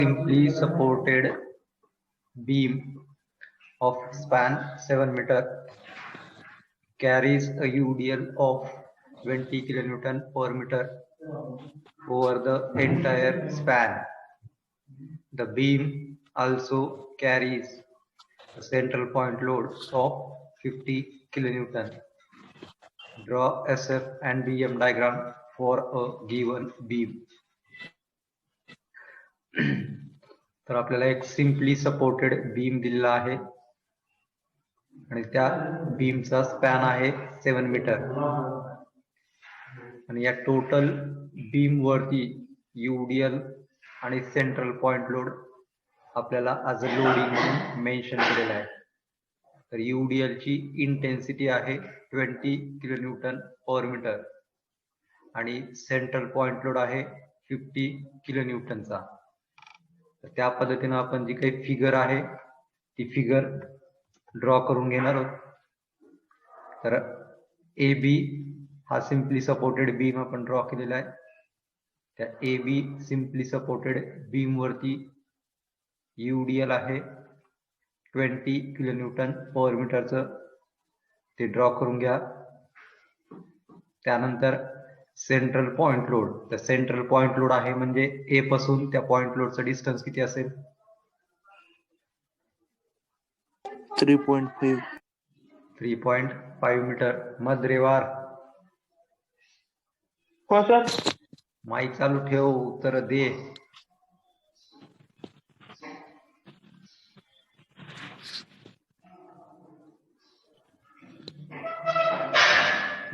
simply supported beam of span 7 meter carries a UDL of 20 kilonewton per meter over the entire span. The beam also carries a central point load of 50 kilonewton. Draw SF and BM diagram for a given beam. तर आपल्याला एक simply supported beam दिलेला आहे आणि त्या बीमचा span आहे 7 metre आणि या टोटल बीम वरती UDL आणि सेंट्रल पॉइंट लोड आपल्याला ॲज अ लोडिंग म्हणून मेन्शन केलेला आहे. तर UDL ची इंटेन्सिटी आहे 20 किलोन्यूटन पर मीटर आणि सेंट्रल पॉइंट लोड आहे 50 किलोन्यूटनचा. तर त्या पद्धतीने आपण जी काही फिगर आहे ती फिगर ड्रॉ करून घेणार आहोत. तर AB हा सिम्पली सपोर्टेड बीम आपण ड्रॉ केलेला आहे. त्या AB सिम्पली सपोर्टेड बीम वरती UDL आहे 20 किलोन्यूटन पर मीटरचं, ते ड्रॉ करून घ्या. त्यानंतर सेंट्रल पॉइंट लोड, तर सेंट्रल पॉइंट लोड आहे म्हणजे A पासून त्या पॉइंट लोडचं डिस्टन्स किती असेल? 3.5 मीटर. मद्रेवार हो सर. माईक चालू ठेव, उत्तर दे.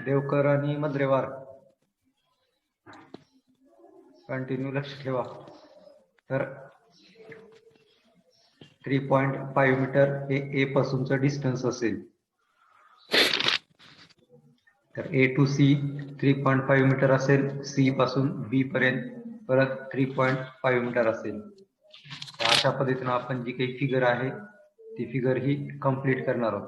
देवकर आणि मद्रेवार कंटिन्यू लक्ष ठेवा. तर 3.5 मीटर हे A पासूनचं डिस्टन्स असेल. तर A टू C 3.5 मीटर असेल, C पासून B पर्यंत परत 3.5 मीटर असेल. अशा पद्धतीने आपण जी काही फिगर आहे ती फिगर ही कंप्लीट करणार आहोत.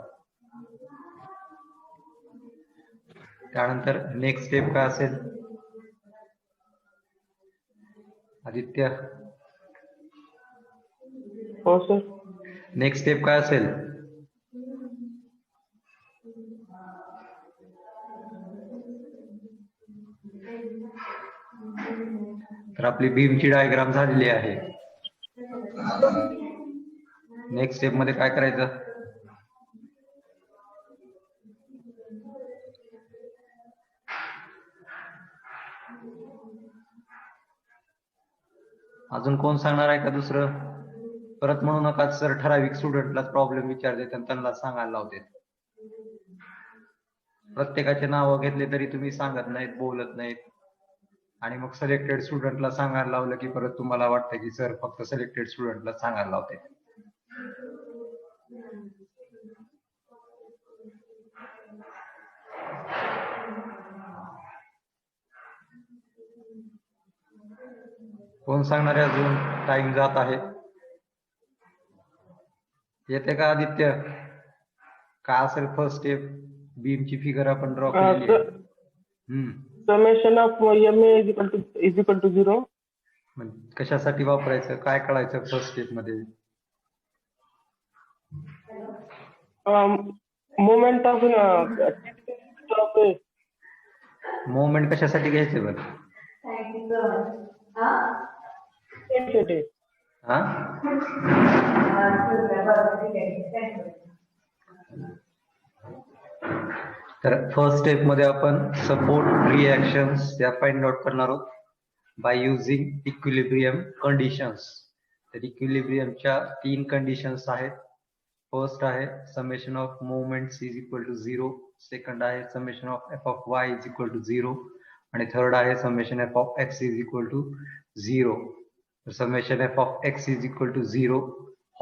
त्यानंतर नेक्स्ट स्टेप काय असेल? आदित्य, हो सर. नेक्स्ट स्टेप काय असेल? तर आपली बीमची डायग्राम झालेली आहे. नेक्स्ट स्टेप मध्ये काय करायचं? अजून कोण सांगणार आहे का दुसरं? परत म्हणू नका सर ठराविक स्टुडंटला प्रॉब्लेम विचारते त्यांना सांगायला लावते. प्रत्येकाचे नाव घेतले तरी तुम्ही सांगत नाहीत, बोलत नाहीत आणि मग सिलेक्टेड स्टुडंटला सांगायला लावलं की परत तुम्हाला वाटतं की सर फक्त सिलेक्टेड स्टुडंटला सांगायला लावते. कोण सांगणार आहे अजून? टाइम जात आहे. येते का आदित्य? काय असेल फर्स्ट स्टेप? बीमची फिगर आपण ड्रॉ केली आहे. Summation of MA is equal to 0. कशासाठी वापरायचं, काय कळायचं फर्स्ट स्टेप मध्ये? मोमेंट ऑफ मोमेंट कशासाठी घ्यायचे बरं? तर फर्स्ट स्टेप मध्ये आपण सपोर्ट रिएक्शन्स या फाइंड आउट करणार आहोत बाय युजिंग इक्विलिब्रियम कंडिशन्स. तर इक्विलिब्रियमच्या 3 कंडिशन्स आहेत. फर्स्ट आहे summation of moments is equal to 0, second आहे summation of f of y is equal to 0 आणि थर्ड आहे summation f of x is equal to 0. तर summation f of x is equal to 0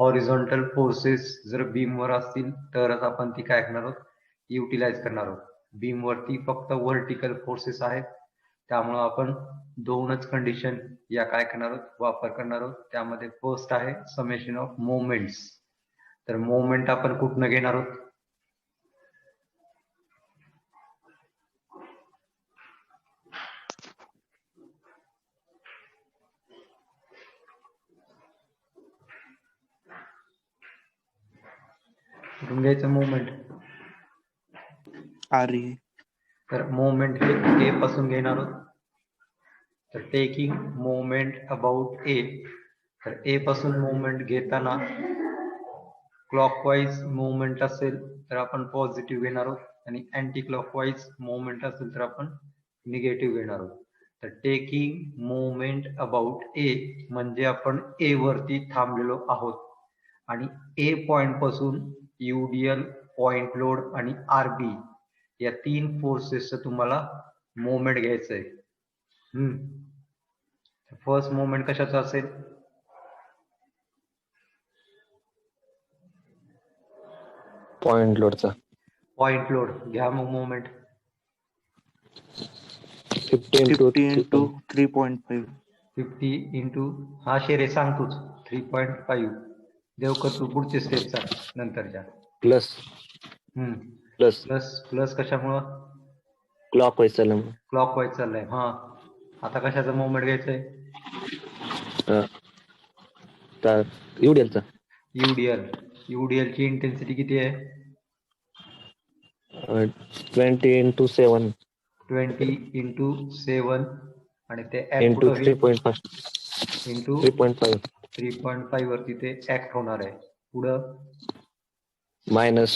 horizontal forces जर beam वर असतील तरच आपण ती काय करणार आहोत? युटिलाइज करणार आहोत. बीम वरती फक्त व्हर्टिकल फोर्सेस आहेत, त्यामुळे आपण दोनच कंडिशन या काय करणार आहोत? वापर करणार आहोत. त्यामध्ये फर्स्ट आहे समेशन ऑफ मोमेंट्स. तर मोमेंट आपण कुठनं घेणार आहोत? कुठून घ्यायचं मोमेंट? RE. तर मोमेंट हे ए पासून घेणार आहोत. तर टेकिंग मोमेंट अबाउट ए. तर ए पासून मोमेंट घेताना क्लॉकवाईज मोमेंट असेल तर आपण पॉझिटिव्ह घेणार आहोत आणि अँटी क्लॉकवाईज मोमेंट असेल तर आपण निगेटिव्ह घेणार आहोत. तर टेकिंग मोमेंट अबाउट ए म्हणजे आपण ए वरती थांबलेलो आहोत आणि ए पॉइंट पासून UDL, पॉइंट लोड आणि RB या 3 फोर्सेसचं तुम्हाला मोमेंट घ्यायचं आहे. फर्स्ट मोमेंट कशाचा असेल? पॉइंट लोडचा. पॉइंट लोड घ्या मग मोमेंट. 50 into 3.5. 50 इंटू हा शेरे सांग तूच 3.5. देवकर तू पुढचे स्टेप सांग नंतरच्या. प्लस प्लस प्लस प्लस कशामुळं? क्लॉकवाईज चाललं. क्लॉकवाईज चाललंय. हा आता कशाचा मोमेंट घ्यायचंय? UDLचा. UDL ची इंटेन्सिटी किती आहे? 20 into 7 20 इंटू 7 आणि ते ऍक्ट into कुठं होईल? 3.5 इंटू 3.5 3.5 वरती ते ऍक्ट होणार आहे. पुढं minus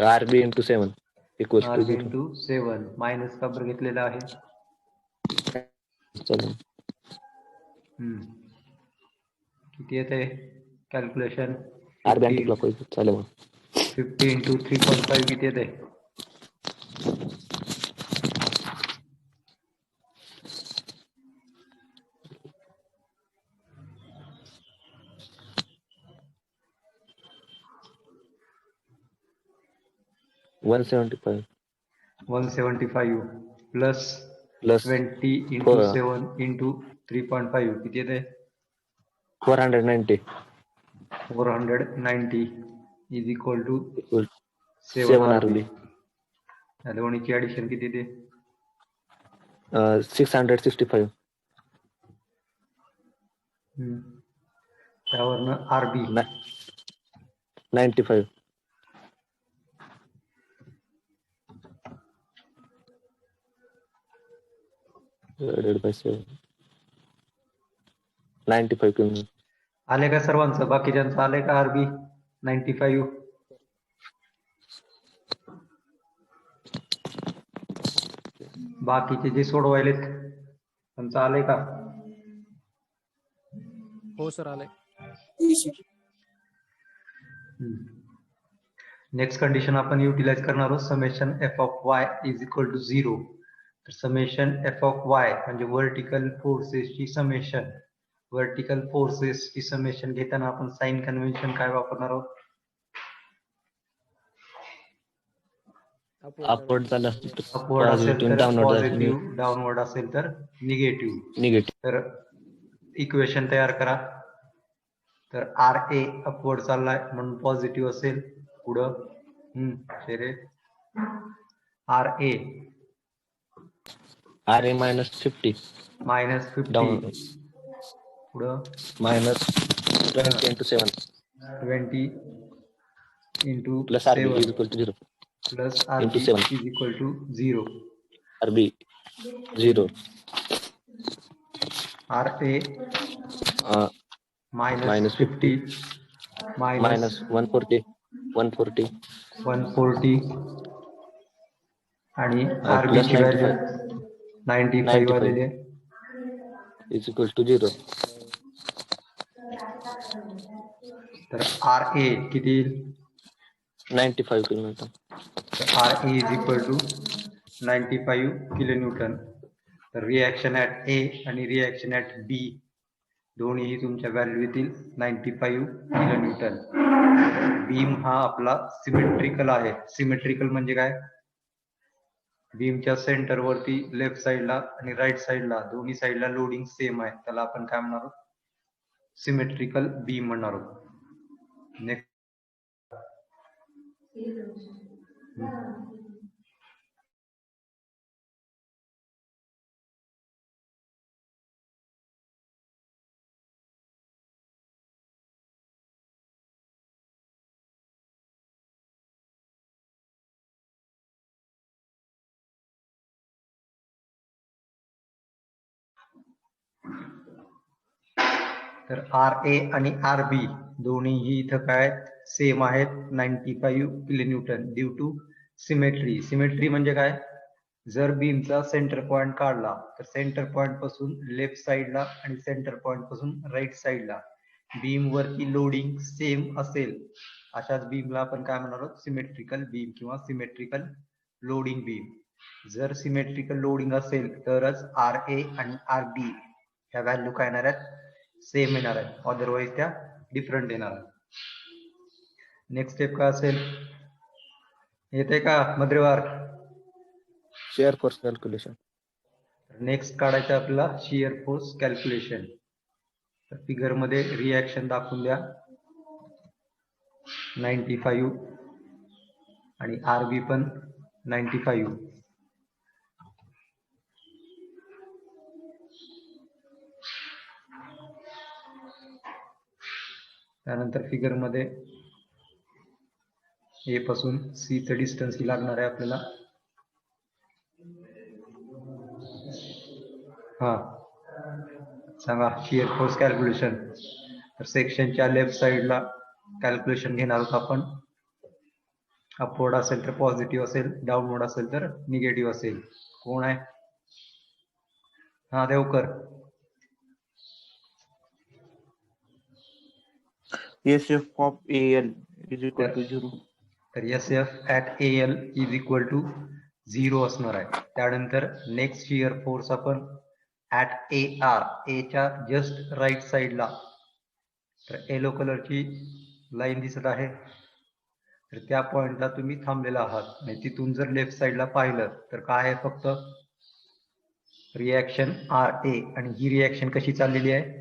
RB into 7 equals to RB 0. Into 7 minus का बरं घेतलेलं आहे? चालेल. किती येते कॅल्क्युलेशन? RB अँटी क्लॉकवाईज चालेल. 50 इंटू 3.5 किती येते? 175 प्लस प्लस 20 इंटू 7 इंटू 3.5 किती येते? 490 इज इक्वल टू 7 RB. या दोन्हीची ऍडिशन किती येते? 665 त्यावरनं RB 95 divided by 7 95 किलो. आले का सर्वांचं? बाकीच्यांचं आले का RB 95? बाकीचे जे सोडवायलेत त्यांचं आले का? हो सर आले. नेक्स्ट कंडिशन आपण युटिलाइज करणार आहोत. Summation F of Y is equal to 0. तर समेशन एफ ऑफ वाय म्हणजे व्हर्टिकल फोर्सेसची समेशन. व्हर्टिकल फोर्सेसची समेशन घेताना आपण साइन कन्व्हेन्शन काय वापरणार आहोत? अपवर्ड झाला अपवर्ड असेल तर डाउनवर्ड पॉझिटिव्ह, डाऊनवर्ड असेल तर निगेटिव्ह. निगेटिव्ह. तर इक्वेशन तयार करा. तर RA अपवर्ड चाललाय म्हणून पॉझिटिव्ह असेल. पुढं शेरे RA -50 -50 पुढं -20 into 7 20 into plus RB is equal to 0 plus into RB 7 is equal to 0. RB 0 RA minus 50 minus 140 आणि RB plus ची व्हॅल्यू 95 95 आलेली आहे. is equal to 0. तर RA किती येईल? 95 kilometre. RA is equal to 95 kilonewton. तर reaction at A आणि reaction at B दोन्हीही तुमच्या व्हॅल्यू येतील 95 किलोन्यूटन. बीम हा आपला सिमेट्रिकल आहे. सिमेट्रिकल म्हणजे काय? बीमच्या सेंटर वरती लेफ्ट साइडला आणि राईट साइडला दोन्ही साइडला लोडिंग सेम आहे. त्याला आपण काय म्हणणार आहोत? सिमेट्रिकल बीम म्हणणार आहोत. नेक्स्ट तर आर ए आणि आर बी दोन्हीही इथं काय सेम आहेत 95 kilonewton due to symmetry. Symmetry म्हणजे काय, जर बीमचा सेंटर पॉइंट काढला तर सेंटर पॉइंट पासून लेफ्ट साइडला आणि सेंटर पॉइंट पासून राईट साइडला बीम वरती लोडिंग सेम असेल, अशाच बीमला आपण काय म्हणणार आहोत, सिमेट्रिकल बीम किंवा सिमेट्रिकल लोडिंग बीम. जर सिमेट्रिकल लोडिंग असेल तरच आर ए आणि आर बी ह्या व्हॅल्यू काय येणार आहेत, सेम येणार आहेत, अदरवाईज त्या डिफरंट येणार आहेत. नेक्स्ट स्टेप काय असेल, येते का Madrewar? Shear force calculation. Next काढायचं आपल्याला शियर फोर्स कॅल्क्युलेशन. तर फिगर मध्ये रिॲक्शन दाखवून द्या 95 आणि आर बी पण 95. त्यानंतर फिगर मध्ये ए पासून सी चं डिस्टन्स ही लागणार आहे आपल्याला. हा सांगा शियर फोर्स कॅल्क्युलेशन. तर सेक्शनच्या लेफ्ट साइडला कॅल्क्युलेशन घेणार आहोत आपण. अपवर्ड असेल तर पॉझिटिव्ह असेल, डाऊनवर्ड असेल तर निगेटिव्ह असेल. कोण आहे? हा Devkar. SF of AL is equal to 0. तर S F at A L is equal to 0 असणार आहे. त्यानंतर नेक्स्ट शियर फोर्स आपण ॲट ए आर, एच्या जस्ट राईट साइडला, तर येलो कलरची लाईन दिसत आहे, तर त्या पॉइंटला तुम्ही थांबलेला आहात. आणि तिथून जर लेफ्ट साइडला पाहिलं तर काय आहे, फक्त रिॲक्शन आर ए. आणि ही रिॲक्शन कशी चाललेली आहे,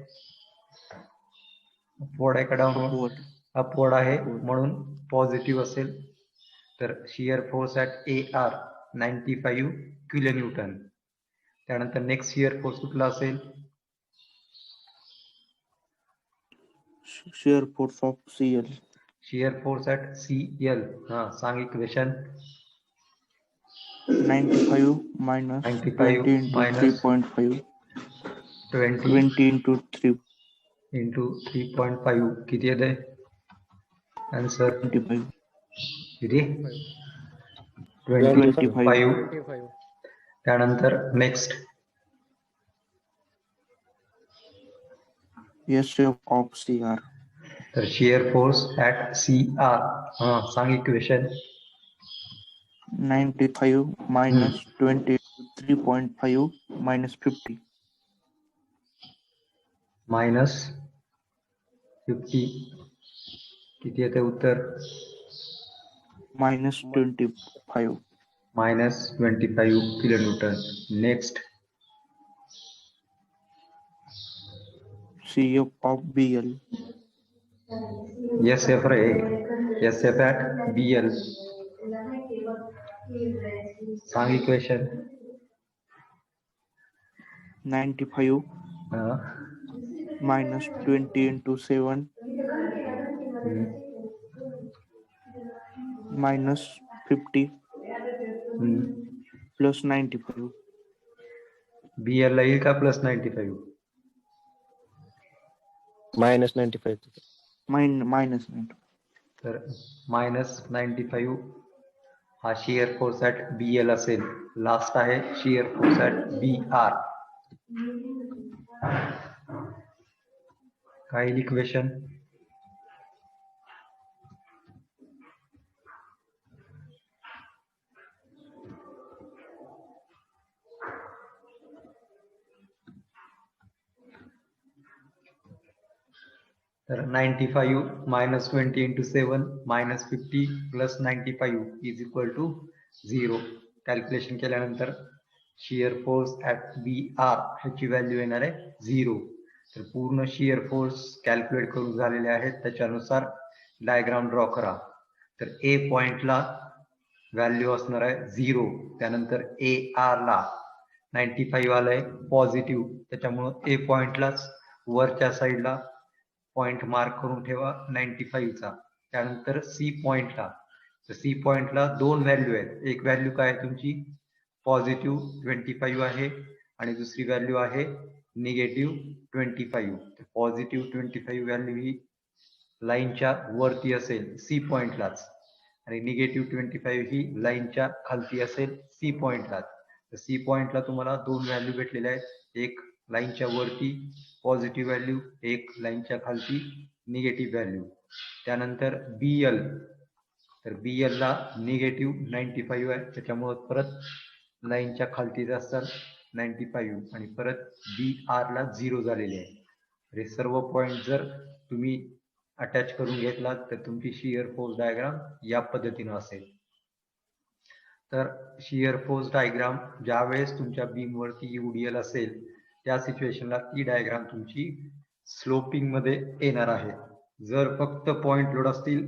अपवर्ड आहे का डाऊनवर्ड? Upward. अपवर्ड आहे, म्हणून पॉझिटिव्ह असेल. तर shear force at A R 95 kilonewton. त्यानंतर नेक्स्ट शियर फोर्स कुठला असेल, Shear force of CL. Shear force at C L. हा सांग equation. 95 minus 95 20 into minus 3.5. 20 20 into 3. Into 3.5 किती येते आन्सर? 25. किती? 25. 25. त्यानंतर नेक्स्ट SF of CR. तर shear force at C R. हा सांग equation. 95 minus 20 into 3.5 minus 50. Minus 50 किती येते उत्तर? Minus 25. Minus 25 kilonewton. Next CF of BL. S F रे, S F at B L. सांग equation. 95 minus 20 into 7 minus 50 plus 95. B L ला येईल का प्लस 95? minus 95. Minus 95. तर मायनस 95 हा shear force at B L असेल. लास्ट आहे shear force at B R. काय इक्वेशन? तर 95 minus 20 into 7 minus 50 plus 95 is equal to 0. Calculation केल्यानंतर shear force at B R ह्याची व्हॅल्यू येणार आहे 0. तर पूर्ण शियर फोर्स कॅल्क्युलेट करून झालेले आहेत, त्याच्यानुसार डायग्राम ड्रॉ करा. तर ए पॉइंटला व्हॅल्यू असणार आहे 0. त्यानंतर ए आर ला 95 आलंय पॉझिटिव्ह, त्याच्यामुळं ए पॉइंटलाच वरच्या साईडला पॉइंट मार्क करून ठेवा 95 चा. त्यानंतर सी पॉइंटला, तर सी पॉइंटला दोन व्हॅल्यू आहेत. एक व्हॅल्यू काय आहे तुमची, पॉझिटिव्ह 25 आहे, आणि दुसरी व्हॅल्यू आहे निगेटिव्ह 25. पॉझिटिव्ह 25 व्हॅल्यू ही लाईनच्या वरती असेल सी पॉइंटलाच आणि निगेटिव्ह 25 ही लाईनच्या खालती असेल सी पॉइंटलाच. तर सी पॉइंटला तुम्हाला दोन व्हॅल्यू भेटलेल्या आहेत, एक लाईनच्या वरती पॉझिटिव्ह व्हॅल्यू, एक लाईनच्या खालती निगेटिव्ह व्हॅल्यू. त्यानंतर BL, तर BL ला निगेटिव्ह 95 आहे, त्याच्यामुळे परत लाईनच्या खालती असतात 95 आणि परत BR ला 0 झालेले आहे. हे सर्व पॉइंट जर तुम्ही अटॅच करून घेतलात तर तुमची शियर फोर्स डायग्राम या पद्धतीने असेल. तर शियर फोर्स डायग्राम ज्या वेळेस तुमच्या बीम वरती UDL असेल त्या सिच्युएशनला ती डायग्राम तुमची स्लोपिंग मध्ये येणार आहे. जर फक्त पॉइंट लोड असतील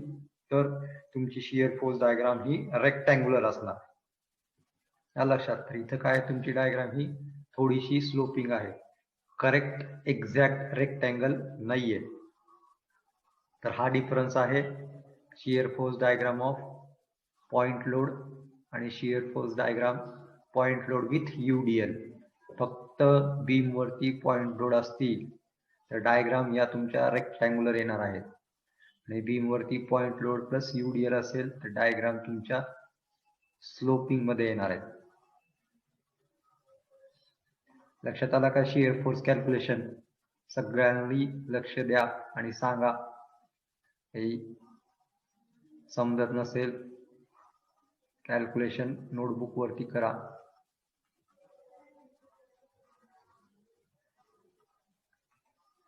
तर तुमची शियर फोर्स डायग्राम ही रेक्टँग्युलर असणार. या लक्षात. तर इथं काय तुमची डायग्राम ही थोडीशी स्लोपिंग आहे, करेक्ट एक्झॅक्ट रेक्टँगल नाहीये. तर हा डिफरन्स आहे shear force diagram of point load आणि shear force diagram point load with UDL. फक्त बीम वरती पॉइंट लोड असतील तर डायग्राम या तुमच्या रेक्टँग्युलर येणार आहेत आणि बीम वरती पॉइंट लोड प्लस UDL असेल तर डायग्राम तुमच्या स्लोपिंग मध्ये येणार आहेत. लक्षात आला का शियर फोर्स कॅल्क्युलेशन? सगळ्यांनी लक्ष द्या आणि सांगा. हे समजत नसेल कॅल्क्युलेशन नोटबुक वरती करा.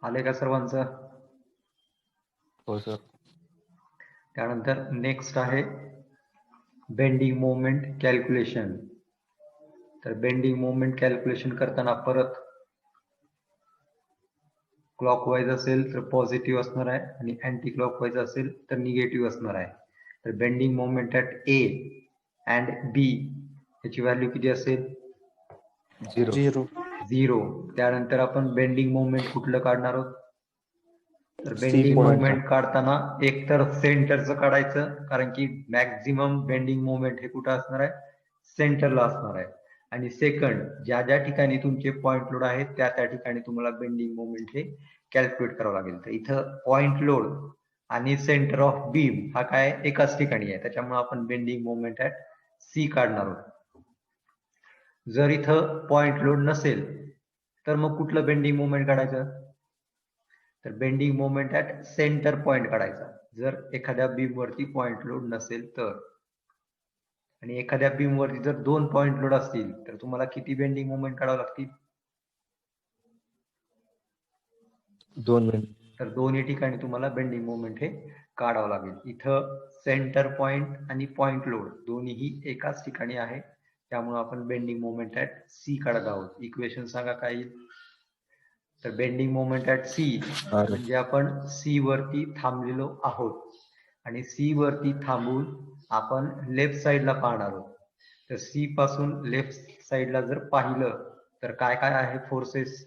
आले का सर्वांचं? हो सर. त्यानंतर नेक्स्ट आहे बेंडिंग मोमेंट कॅल्क्युलेशन. तर बेंडिंग मोमेंट कॅल्क्युलेशन करताना परत क्लॉकवाईज असेल तर पॉझिटिव्ह असणार आहे आणि अँटी क्लॉकवाईज असेल तर निगेटिव्ह असणार आहे. तर bending moment at A and B याची व्हॅल्यू किती असेल? 0. 0. त्यानंतर आपण बेंडिंग मोमेंट कुठलं काढणार आहोत? तर C बेंडिंग point. मोमेंट काढताना एक तर सेंटरचं काढायचं, कारण की मॅक्झिमम बेंडिंग मोमेंट हे कुठं असणार आहे? सेंटरला असणार आहे. आणि सेकंड, ज्या ज्या ठिकाणी तुमचे पॉइंट लोड आहेत त्या त्या ठिकाणी तुम्हाला बेंडिंग मोमेंट हे कॅल्क्युलेट करावं लागेल. तर इथं पॉइंट लोड आणि सेंटर ऑफ बीम हा काय एकाच ठिकाणी आहे, त्याच्यामुळे आपण बेंडिंग मोमेंट ॲट C काढणार आहोत. जर इथं पॉइंट लोड नसेल तर मग कुठलं बेंडिंग मोमेंट काढायचं? तर bending moment at centre point काढायचा. जर एखाद्या बीम वरती पॉइंट लोड नसेल तर. आणि एखाद्या बीम वरती जर दोन पॉइंट लोड असतील तर तुम्हाला किती बेंडिंग मोमेंट काढावं लागतील? 2 मिनिट. तर दोन्ही ठिकाणी तुम्हाला बेंडिंग मोमेंट हे काढावं लागेल. इथं सेंटर पॉइंट आणि पॉइंट लोड दोन्हीही एकाच ठिकाणी आहे, त्यामुळे आपण बेंडिंग मोमेंट ॲट C काढत आहोत. इक्वेशन सांगा काय येईल? तर बेंडिंग मोमेंट ॲट C म्हणजे आपण C वरती थांबलेलो आहोत आणि C वरती थांबून आपण लेफ्ट साइडला पाहणार आहोत. तर C पासून लेफ्ट साइडला जर पाहिलं तर काय काय आहे फोर्सेस?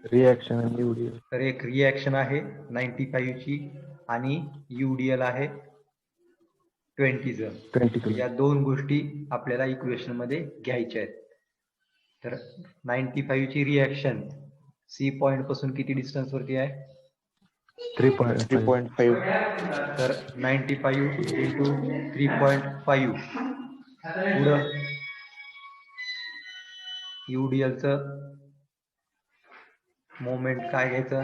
रिॲक्शन आणि UDL. तर एक रिॲक्शन आहे 95 ची आणि UDL आहे 20 चं. 20. या दोन गोष्टी आपल्याला इक्वेशन मध्ये घ्यायच्या आहेत. तर 95 ची रिॲक्शन C पॉइंट पासून किती डिस्टन्स वरती आहे? 3.5. 3.5. तर 95 इंटू 3.5 पुढं UDL चं मोमेंट काय घ्यायचं?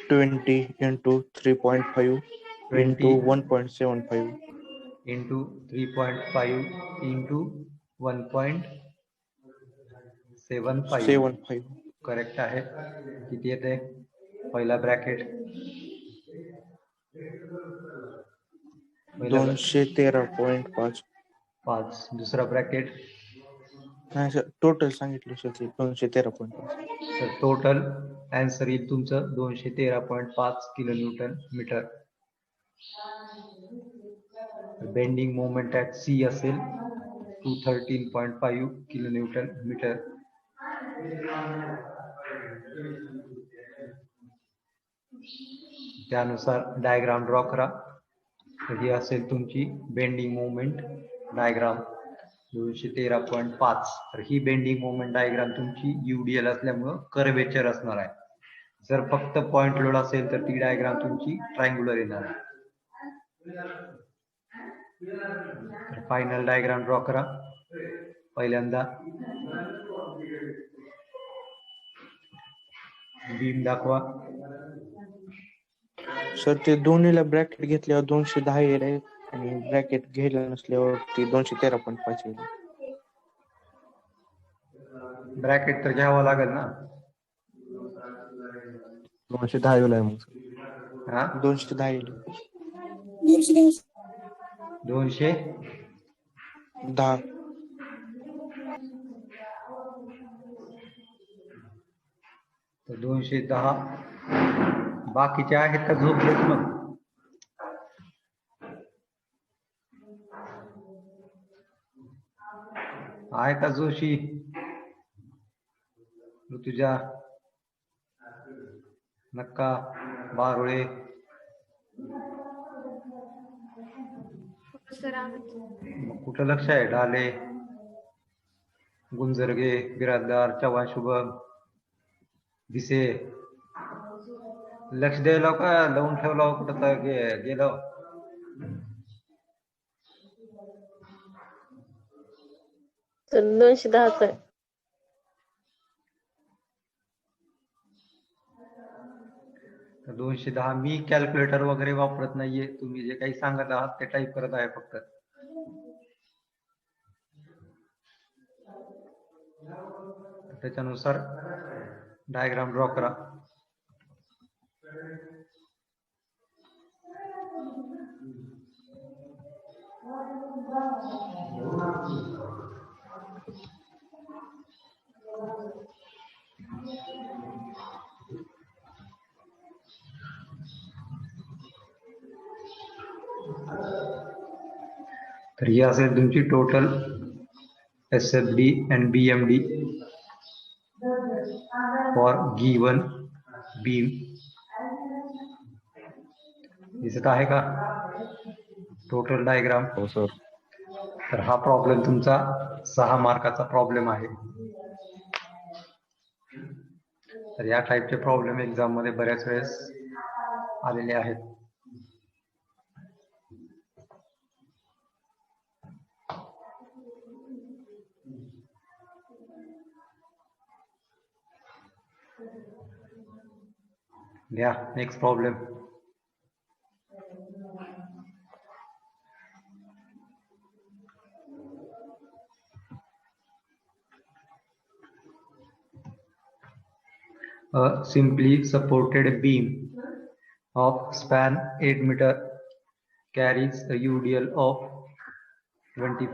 20 into 3.5 into 1.75. Into 3.5 into 1.75. 75. Correct आहे. किती येते? पहिला ब्रॅकेट 213.5. 5. दुसरा ब्रॅकेट नाही सर, टोटल सांगितलं सर ते 213.5. तर टोटल आन्सर येईल तुमचं 213.5 kilo newton metre. Bending moment at C असेल 213.5 किलो न्यूटन मीटर. त्यानुसार डायग्राम ड्रॉ करा. ही असेल तुमची बेंडिंग मोमेंट डायग्राम. 213.5. तर ही बेंडिंग मोमेंट डायग्राम तुमची UDL असल्यामुळं कर्वेचर असणार आहे. जर फक्त पॉइंट लोड असेल तर ती डायग्राम तुमची ट्रायंग्युलर येणार आहे. तर फायनल डायग्राम ड्रॉ करा. पहिल्यांदा बीम दाखवा. सर ते दोन्हीला ब्रॅकेट घेतल्यावर 210 येईल आहे आणि ब्रॅकेट घ्यायला नसल्यावर ते 213.5 येईल. ब्रॅकेट तर घ्यावा लागेल ना. 210 येईल आहे मग. हा 210 येईल. 210. तर 210. बाकीचे आहेत का झोपलेत मग? आहे का जोशी, ऋतुजा, नक्का, बारुळे? मग कुठं लक्ष आहे? डाले, गुंजरगे, बिराजदार, चव्हाण, शुभम, दिसे. लक्ष द्यायला का लावून ठेवला कुठं तर गेलं? तर 210 आहे. तर 210. मी कॅल्क्युलेटर वगैरे वापरत नाहीये. तुम्ही जे काही सांगत आहात ते टाईप करत आहे फक्त. त्याच्यानुसार डायग्राम ड्रॉ करा. तर ही असेल तुमची total SFD and BMD for given beam. दिसत आहे का टोटल डायग्राम? हो सर. तर हा प्रॉब्लेम तुमचा 6 मार्काचा प्रॉब्लेम आहे. तर या टाईपचे प्रॉब्लेम एक्झाम मध्ये बऱ्याच वेळेस आलेले आहेत. घ्या next problem. A simply supported beam of span 8 meter carries a UDL of 25